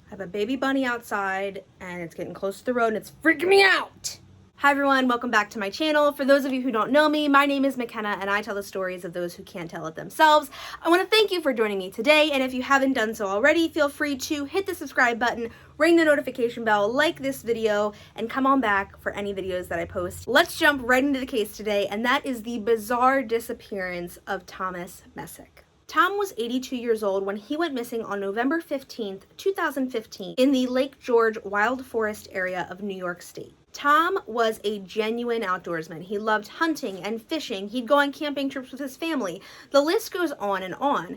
I have a baby bunny outside and it's getting close to the road and it's freaking me out. Hi everyone, welcome back to my channel. For those of you who don't know me, my name is McKenna and I tell the stories of those who can't tell it themselves. I want to thank you for joining me today, and if you haven't done so already, feel free to hit the subscribe button, ring the notification bell, like this video, and come on back for any videos that I post. Let's jump right into the case today, and that is the bizarre disappearance of Thomas Messick. Tom was 82 years old when he went missing on November 15th, 2015 in the Lake George Wild Forest area of New York State. Tom was a genuine outdoorsman. He loved hunting and fishing. He'd go on camping trips with his family. The list goes on.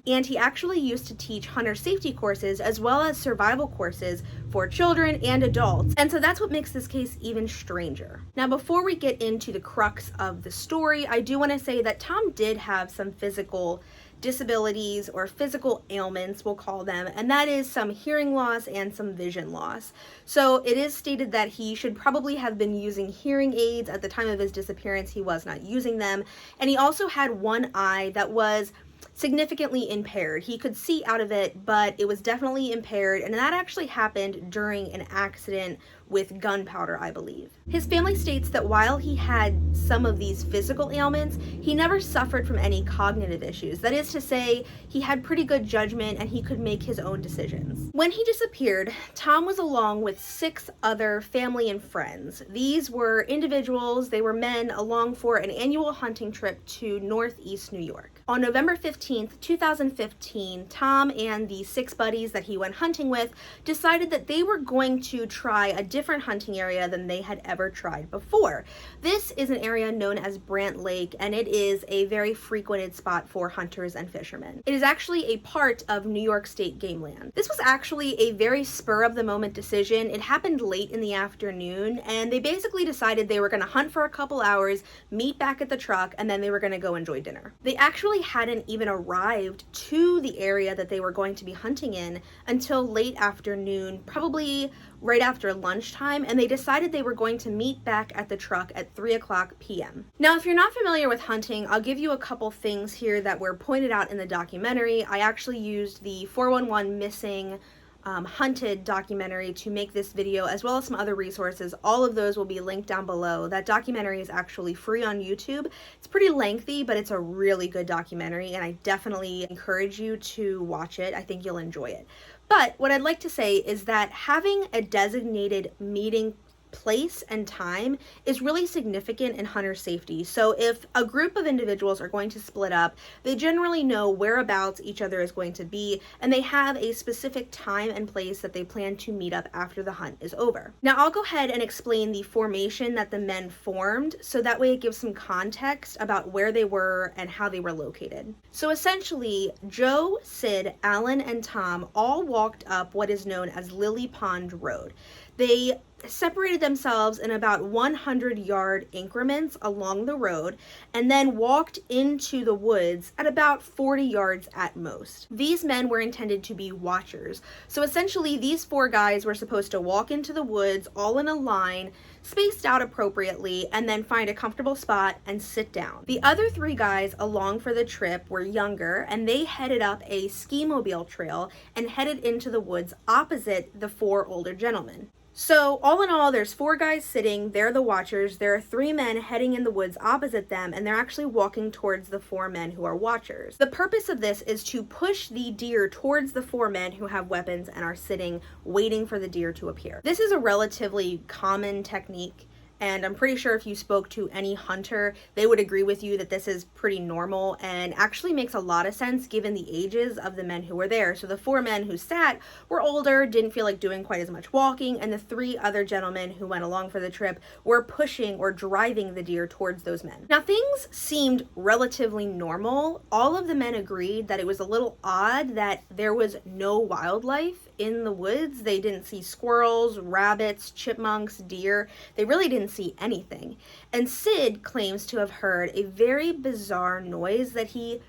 And he actually used to teach hunter safety courses as well as survival courses for children and adults. And so that's what makes this case even stranger. Now, before we get into the crux of the story, I do want to say that Tom did have some physical disabilities or physical ailments, we'll call them, and that is some hearing loss and some vision loss. So it is stated that he should probably have been using hearing aids. At the time of his disappearance, he was not using them, and he also had one eye that was significantly impaired. He could see out of it, but it was definitely impaired, and that actually happened during an accident with gunpowder, I believe. His family states that while he had some of these physical ailments, he never suffered from any cognitive issues. That is to say, he had pretty good judgment and he could make his own decisions. When he disappeared, Tom was along with 6 other family and friends. These were individuals, they were men, along for an annual hunting trip to Northeast New York. On November 15th, 2015, Tom and the 6 buddies that he went hunting with decided that they were going to try a different hunting area than they had ever tried before. This is an area known as Brant Lake, and it is a very frequented spot for hunters and fishermen. It is actually a part of New York State game land. This was actually a very spur-of-the-moment decision. It happened late in the afternoon, and they basically decided they were going to hunt for a couple hours, meet back at the truck, and then they were going to go enjoy dinner. They actually hadn't even arrived to the area that they were going to be hunting in until late afternoon, probably right after lunchtime, and they decided they were going to meet back at the truck at 3:00 p.m. Now, if you're not familiar with hunting, I'll give you a couple things here that were pointed out in the documentary. I actually used the 411 Missing Hunted documentary to make this video, as well as some other resources. All of those will be linked down below. That documentary is actually free on YouTube. It's pretty lengthy, but it's a really good documentary, and I definitely encourage you to watch it. I think you'll enjoy it. But what I'd like to say is that having a designated meeting place and time is really significant in hunter safety. So if a group of individuals are going to split up, they generally know whereabouts each other is going to be, and they have a specific time and place that they plan to meet up after the hunt is over. Now, I'll go ahead and explain the formation that the men formed, so that way it gives some context about where they were and how they were located. So essentially, Joe, Sid, Alan, and Tom all walked up what is known as Lily Pond Road. They separated themselves in about 100-yard increments along the road and then walked into the woods at about 40 yards at most. These men were intended to be watchers. So essentially, these 4 guys were supposed to walk into the woods all in a line, spaced out appropriately, and then find a comfortable spot and sit down. The other 3 guys along for the trip were younger, and they headed up a ski-mobile trail and headed into the woods opposite the 4 older gentlemen. So all in all, there's 4 guys sitting, they're the watchers, there are 3 men heading in the woods opposite them, and they're actually walking towards the 4 men who are watchers. The purpose of this is to push the deer towards the 4 men who have weapons and are sitting, waiting for the deer to appear. This is a relatively common technique, and I'm pretty sure if you spoke to any hunter, they would agree with you that this is pretty normal and actually makes a lot of sense given the ages of the men who were there. So the 4 men who sat were older, didn't feel like doing quite as much walking, and the 3 other gentlemen who went along for the trip were pushing or driving the deer towards those men. Now, things seemed relatively normal. All of the men agreed that it was a little odd that there was no wildlife in the woods. They didn't see squirrels, rabbits, chipmunks, deer. They really didn't see anything. And Sid claims to have heard a very bizarre noise that he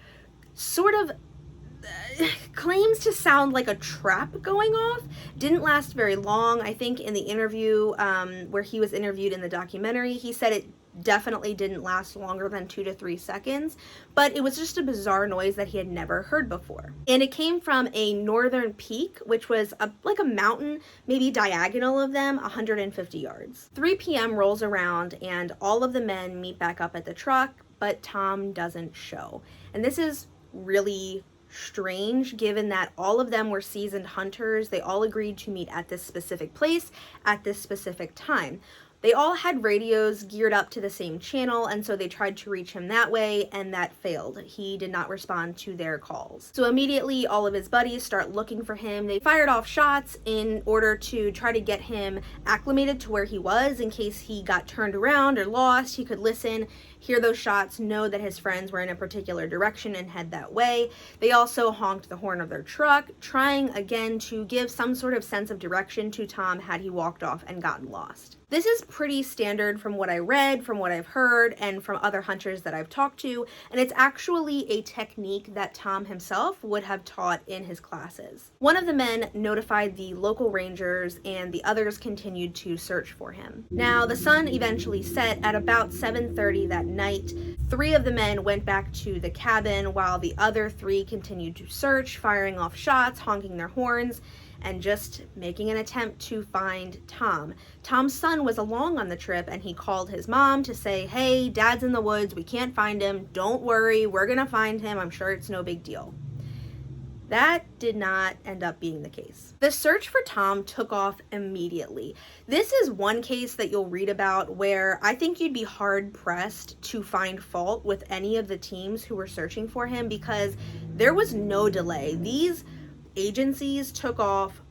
sort of claims to sound like a trap going off. Didn't last very long. I think in the interview where he was interviewed in the documentary, he said it definitely didn't last longer than 2 to 3 seconds, but it was just a bizarre noise that he had never heard before. And it came from a northern peak, which was like a mountain, maybe diagonal of them, 150 yards. 3 p.m. rolls around and all of the men meet back up at the truck, but Tom doesn't show. And this is really strange given that all of them were seasoned hunters. They all agreed to meet at this specific place at this specific time. They all had radios geared up to the same channel, and so they tried to reach him that way, and that failed. He did not respond to their calls. So immediately, all of his buddies start looking for him. They fired off shots in order to try to get him acclimated to where he was in case he got turned around or lost. He could listen, hear those shots, know that his friends were in a particular direction and head that way. They also honked the horn of their truck, trying again to give some sort of sense of direction to Tom had he walked off and gotten lost. This is pretty standard from what I read, from what I've heard, and from other hunters that I've talked to, and it's actually a technique that Tom himself would have taught in his classes. One of the men notified the local rangers, and the others continued to search for him. Now, the sun eventually set at about 7:30 that night. 3 of the men went back to the cabin while the other 3 continued to search, firing off shots, honking their horns, and just making an attempt to find Tom. Tom's son was along on the trip, and he called his mom to say, hey, Dad's in the woods, we can't find him, don't worry, we're gonna find him, I'm sure it's no big deal. That did not end up being the case. The search for Tom took off immediately. This is one case that you'll read about where I think you'd be hard pressed to find fault with any of the teams who were searching for him because there was no delay. These agencies took off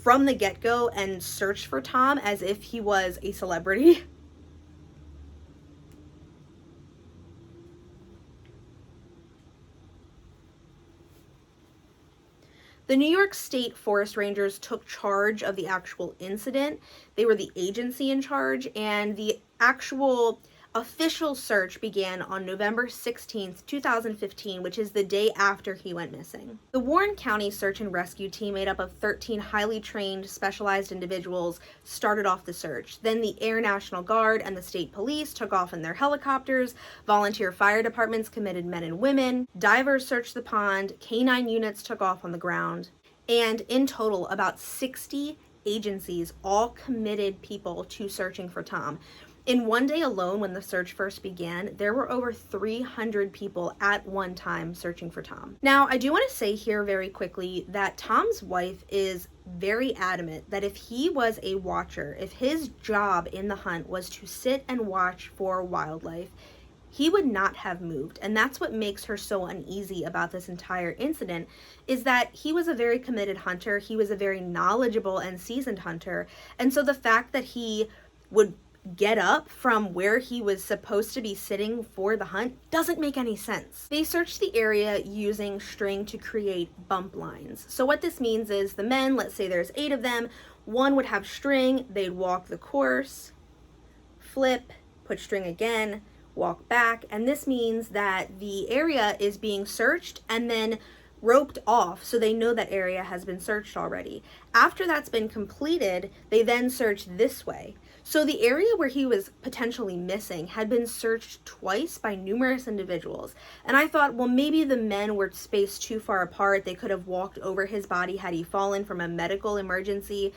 from the get-go and searched for Tom as if he was a celebrity. The New York State Forest Rangers took charge of the actual incident. They were the agency in charge, and the actual official search began on November 16th, 2015, which is the day after he went missing. The Warren County Search and Rescue Team, made up of 13 highly trained, specialized individuals, started off the search. Then the Air National Guard and the state police took off in their helicopters, volunteer fire departments committed men and women, divers searched the pond, canine units took off on the ground, and in total, about 60 agencies all committed people to searching for Tom. In one day alone, when the search first began, there were over 300 people at one time searching for Tom. Now, I do want to say here very quickly that Tom's wife is very adamant that if he was a watcher, if his job in the hunt was to sit and watch for wildlife, he would not have moved. And that's what makes her so uneasy about this entire incident, is that he was a very committed hunter. He was a very knowledgeable and seasoned hunter. And so the fact that he would get up from where he was supposed to be sitting for the hunt doesn't make any sense. They searched the area using string to create bump lines. So what this means is the men, let's say there's 8 of them, one would have string, they'd walk the course, flip, put string again, walk back, and this means that the area is being searched and then roped off so they know that area has been searched already. After that's been completed, they then search this way. So the area where he was potentially missing had been searched twice by numerous individuals. And I thought, well, maybe the men were spaced too far apart. They could have walked over his body had he fallen from a medical emergency.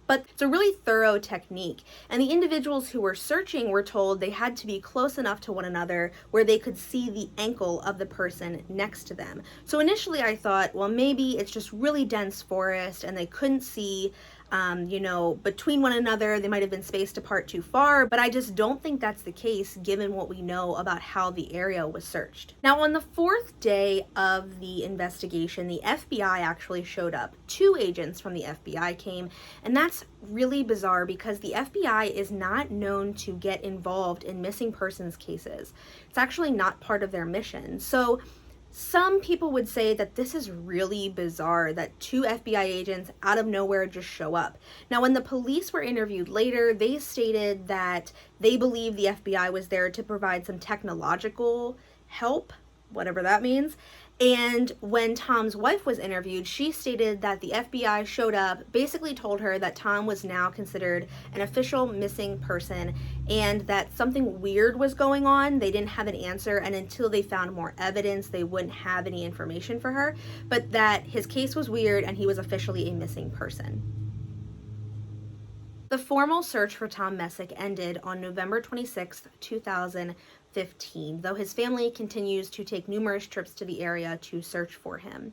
But it's a really thorough technique. And the individuals who were searching were told they had to be close enough to one another where they could see the ankle of the person next to them. So initially I thought, well, maybe it's just really dense forest and they couldn't see between one another. They might have been spaced apart too far, but I just don't think that's the case given what we know about how the area was searched. Now, on the 4th day of the investigation, the FBI actually showed up. 2 agents from the FBI came, and that's really bizarre because the FBI is not known to get involved in missing persons cases. It's actually not part of their mission. So some people would say that this is really bizarre that 2 FBI agents out of nowhere just show up. Now, when the police were interviewed later, they stated that they believe the FBI was there to provide some technological help, whatever that means, And when Tom's wife was interviewed, she stated that the FBI showed up, basically told her that Tom was now considered an official missing person and that something weird was going on. They didn't have an answer, and until they found more evidence, they wouldn't have any information for her, but that his case was weird and he was officially a missing person. The formal search for Tom Messick ended on November 26, 2015, though his family continues to take numerous trips to the area to search for him.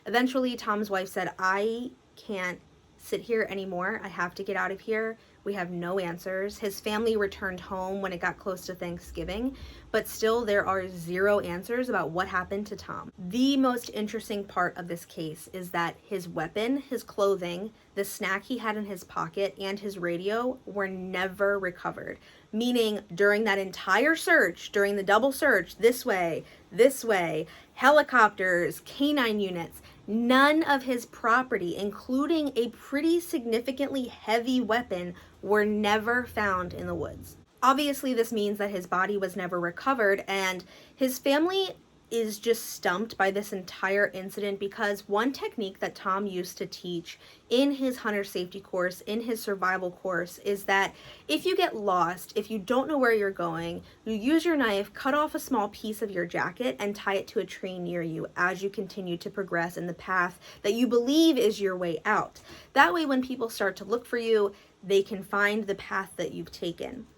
Eventually, Tom's wife said, "I can't sit here anymore. I have to get out of here. We have no answers." His family returned home when it got close to Thanksgiving, but still there are zero answers about what happened to Tom. The most interesting part of this case is that his weapon, his clothing, the snack he had in his pocket, and his radio were never recovered. Meaning during that entire search, during the double search, this way, helicopters, canine units, none of his property, including a pretty significantly heavy weapon, were never found in the woods. Obviously, this means that his body was never recovered, and his family is just stumped by this entire incident because one technique that Tom used to teach in his hunter safety course, in his survival course, is that if you get lost, if you don't know where you're going, you use your knife, cut off a small piece of your jacket, and tie it to a tree near you as you continue to progress in the path that you believe is your way out. That way, when people start to look for you, they can find the path that you've taken.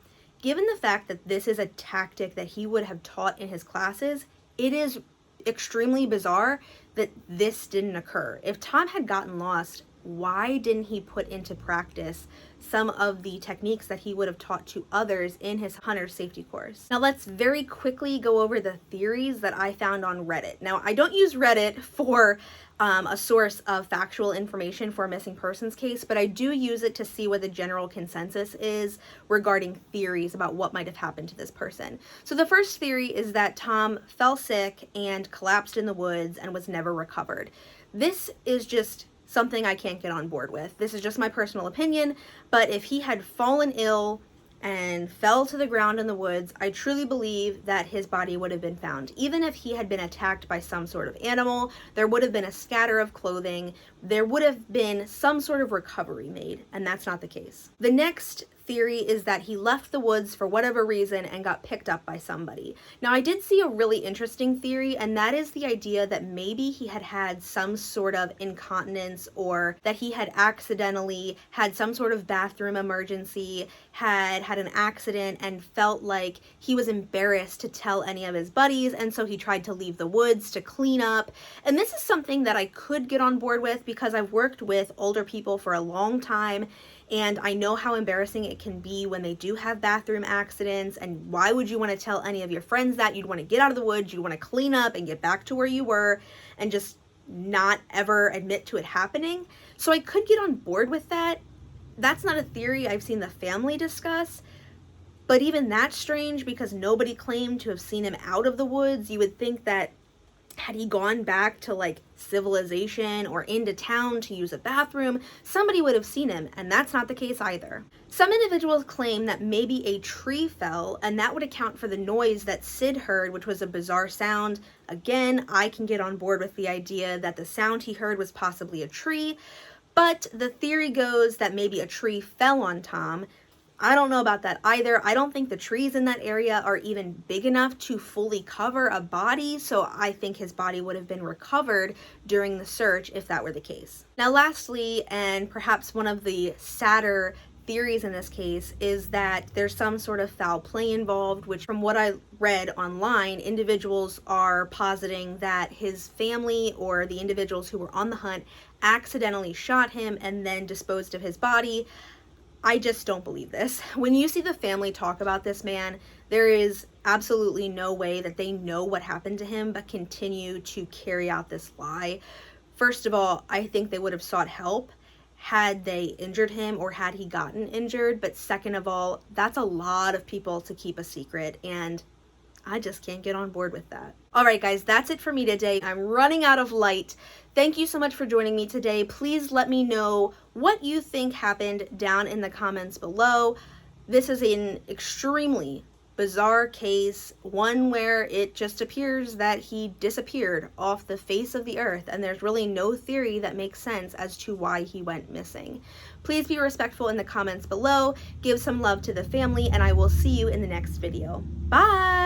Given the fact that this is a tactic that he would have taught in his classes, it is extremely bizarre that this didn't occur. If Tom had gotten lost, why didn't he put into practice some of the techniques that he would have taught to others in his hunter safety course? Now let's very quickly go over the theories that I found on Reddit. Now I don't use Reddit for a source of factual information for a missing persons case, but I do use it to see what the general consensus is regarding theories about what might have happened to this person. So the first theory is that Tom fell sick and collapsed in the woods and was never recovered. This is just something I can't get on board with. This is just my personal opinion, but if he had fallen ill and fell to the ground in the woods, I truly believe that his body would have been found. Even if he had been attacked by some sort of animal, there would have been a scatter of clothing, there would have been some sort of recovery made, and that's not the case. The next theory is that he left the woods for whatever reason and got picked up by somebody. Now, I did see a really interesting theory, and that is the idea that maybe he had had some sort of incontinence, or that he had accidentally had some sort of bathroom emergency, had an accident, and felt like he was embarrassed to tell any of his buddies, and so he tried to leave the woods to clean up. And this is something that I could get on board with because I've worked with older people for a long time, and I know how embarrassing it can be when they do have bathroom accidents. And why would you want to tell any of your friends that? You'd want to get out of the woods, you'd want to clean up and get back to where you were and just not ever admit to it happening. So I could get on board with that. That's not a theory I've seen the family discuss, but even that's strange because nobody claimed to have seen him out of the woods. You would think that had he gone back to like civilization or into town to use a bathroom, somebody would have seen him, and that's not the case either. Some individuals claim that maybe a tree fell, and that would account for the noise that Sid heard, which was a bizarre sound. Again, I can get on board with the idea that the sound he heard was possibly a tree, but the theory goes that maybe a tree fell on Tom. I don't know about that either. I don't think the trees in that area are even big enough to fully cover a body, so I think his body would have been recovered during the search if that were the case. Now lastly, and perhaps one of the sadder theories in this case, is that there's some sort of foul play involved, which from what I read online, individuals are positing that his family or the individuals who were on the hunt accidentally shot him and then disposed of his body. I just don't believe this. When you see the family talk about this man, there is absolutely no way that they know what happened to him but continue to carry out this lie. First of all, I think they would have sought help had they injured him or had he gotten injured. But second of all, that's a lot of people to keep a secret, and I just can't get on board with that. All right, guys, that's it for me today. I'm running out of light. Thank you so much for joining me today. Please let me know what you think happened down in the comments below. This is an extremely bizarre case, one where it just appears that he disappeared off the face of the earth, and there's really no theory that makes sense as to why he went missing. Please be respectful in the comments below, give some love to the family, and I will see you in the next video. Bye!